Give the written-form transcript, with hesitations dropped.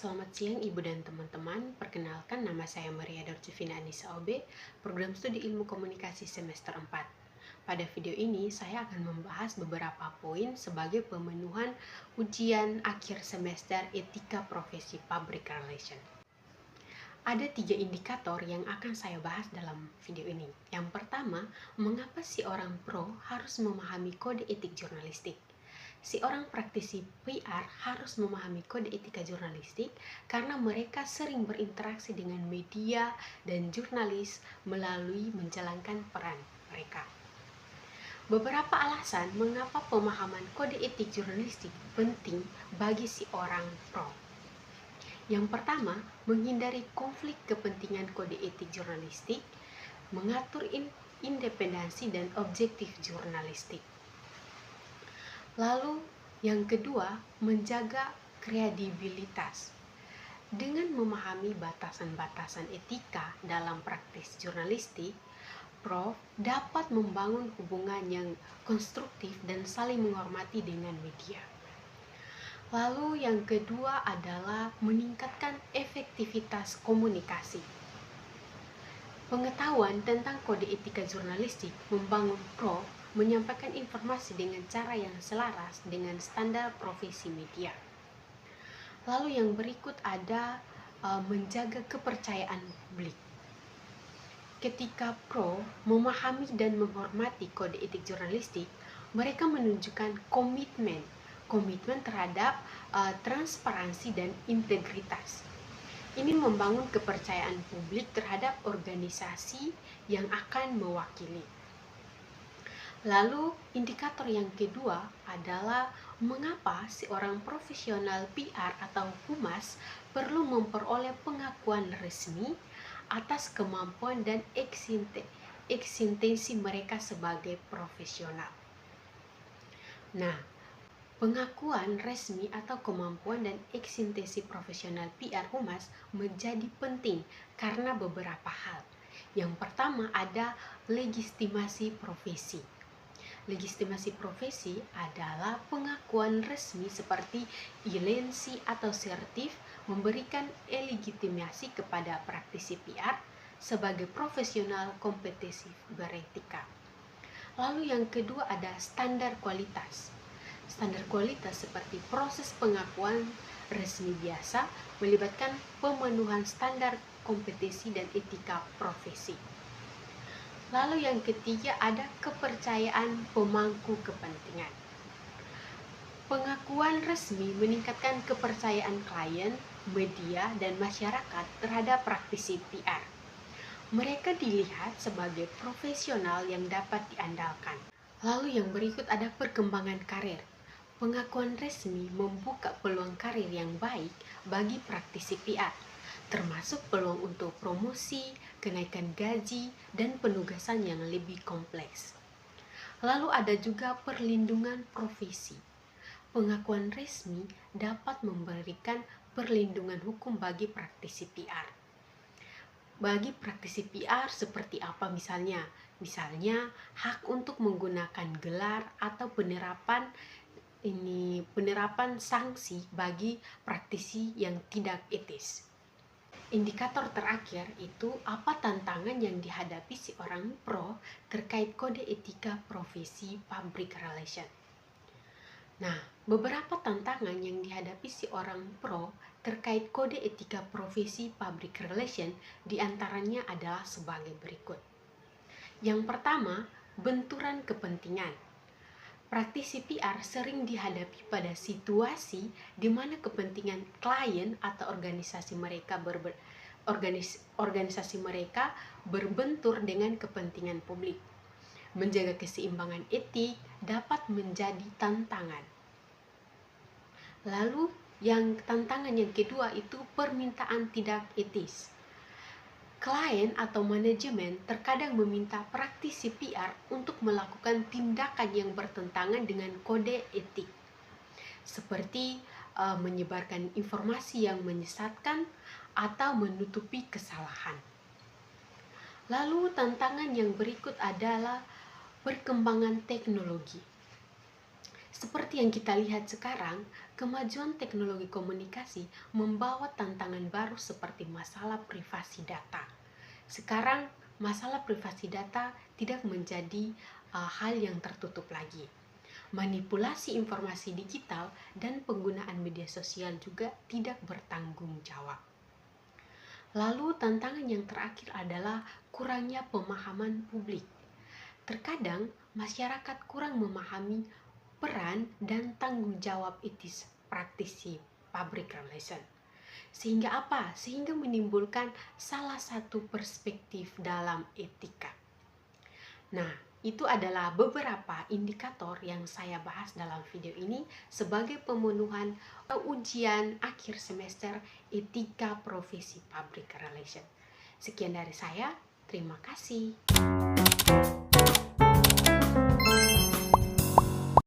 selamat siang Ibu dan teman-teman. Perkenalkan, nama saya Maria Dorjevina Anissa OB, program studi ilmu komunikasi semester 4. Pada video ini, saya akan membahas beberapa poin sebagai pemenuhan ujian akhir semester etika profesi public relation. Ada 3 indikator yang akan saya bahas dalam video ini. Yang pertama, mengapa si orang pro harus memahami kode etik jurnalistik? Si orang praktisi PR harus memahami kode etika jurnalistik karena mereka sering berinteraksi dengan media dan jurnalis melalui menjalankan peran mereka. Beberapa alasan mengapa pemahaman kode etik jurnalistik penting bagi si orang pro. Yang pertama, menghindari konflik kepentingan kode etik jurnalistik, mengatur independensi dan objektif jurnalistik. Lalu yang kedua, menjaga kredibilitas. Dengan memahami batasan-batasan etika dalam praktis jurnalistik, Prof dapat membangun hubungan yang konstruktif dan saling menghormati dengan media. Lalu yang kedua adalah meningkatkan efektivitas komunikasi. Pengetahuan tentang kode etika jurnalistik membangun Prof menyampaikan informasi dengan cara yang selaras dengan standar profesi media. Lalu yang berikut ada menjaga kepercayaan publik. Ketika Prof memahami dan menghormati kode etik jurnalistik, mereka menunjukkan komitmen terhadap transparansi dan integritas. Ini membangun kepercayaan publik terhadap organisasi yang akan mewakili. Lalu indikator yang kedua adalah mengapa seorang profesional PR atau humas perlu memperoleh pengakuan resmi atas kemampuan dan eksistensi mereka sebagai profesional. Nah, pengakuan resmi atau kemampuan dan eksistensi profesional PR humas menjadi penting karena beberapa hal. Yang pertama ada legitimasi profesi. Legitimasi profesi adalah pengakuan resmi seperti lisensi atau sertif memberikan legitimasi kepada praktisi PR sebagai profesional kompetitif beretika. Lalu yang kedua ada standar kualitas. Standar kualitas seperti proses pengakuan resmi biasa melibatkan pemenuhan standar kompetisi dan etika profesi. Lalu yang ketiga ada kepercayaan pemangku kepentingan. Pengakuan resmi meningkatkan kepercayaan klien, media, dan masyarakat terhadap praktisi PR. Mereka dilihat sebagai profesional yang dapat diandalkan. Lalu yang berikut ada perkembangan karir. Pengakuan resmi membuka peluang karir yang baik bagi praktisi PR, termasuk peluang untuk promosi, kenaikan gaji, dan penugasan yang lebih kompleks. Lalu ada juga perlindungan profesi. Pengakuan resmi dapat memberikan perlindungan hukum bagi praktisi PR. Bagi praktisi PR seperti apa misalnya? Misalnya hak untuk menggunakan gelar atau penerapan sanksi bagi praktisi yang tidak etis. Indikator terakhir itu apa tantangan yang dihadapi si orang pro terkait kode etika profesi public relation. Nah, beberapa tantangan yang dihadapi si orang pro terkait kode etika profesi public relation diantaranya adalah sebagai berikut. Yang pertama, benturan kepentingan. Praktisi PR sering dihadapi pada situasi di mana kepentingan klien atau organisasi mereka berbentur dengan kepentingan publik. Menjaga keseimbangan etik dapat menjadi tantangan. Lalu tantangan yang kedua itu permintaan tidak etis. Klien atau manajemen terkadang meminta praktisi PR untuk melakukan tindakan yang bertentangan dengan kode etik, seperti menyebarkan informasi yang menyesatkan atau menutupi kesalahan. Lalu tantangan yang berikut adalah perkembangan teknologi. Seperti yang kita lihat sekarang, kemajuan teknologi komunikasi membawa tantangan baru seperti masalah privasi data. Sekarang, masalah privasi data tidak menjadi hal yang tertutup lagi. Manipulasi informasi digital dan penggunaan media sosial juga tidak bertanggung jawab. Lalu tantangan yang terakhir adalah kurangnya pemahaman publik. Terkadang masyarakat kurang memahami peran dan tanggung jawab etis praktisi public relation. Sehingga apa? Sehingga menimbulkan salah satu perspektif dalam etika. Nah, itu adalah beberapa indikator yang saya bahas dalam video ini sebagai pemenuhan ujian akhir semester etika profesi public relation. Sekian dari saya, terima kasih.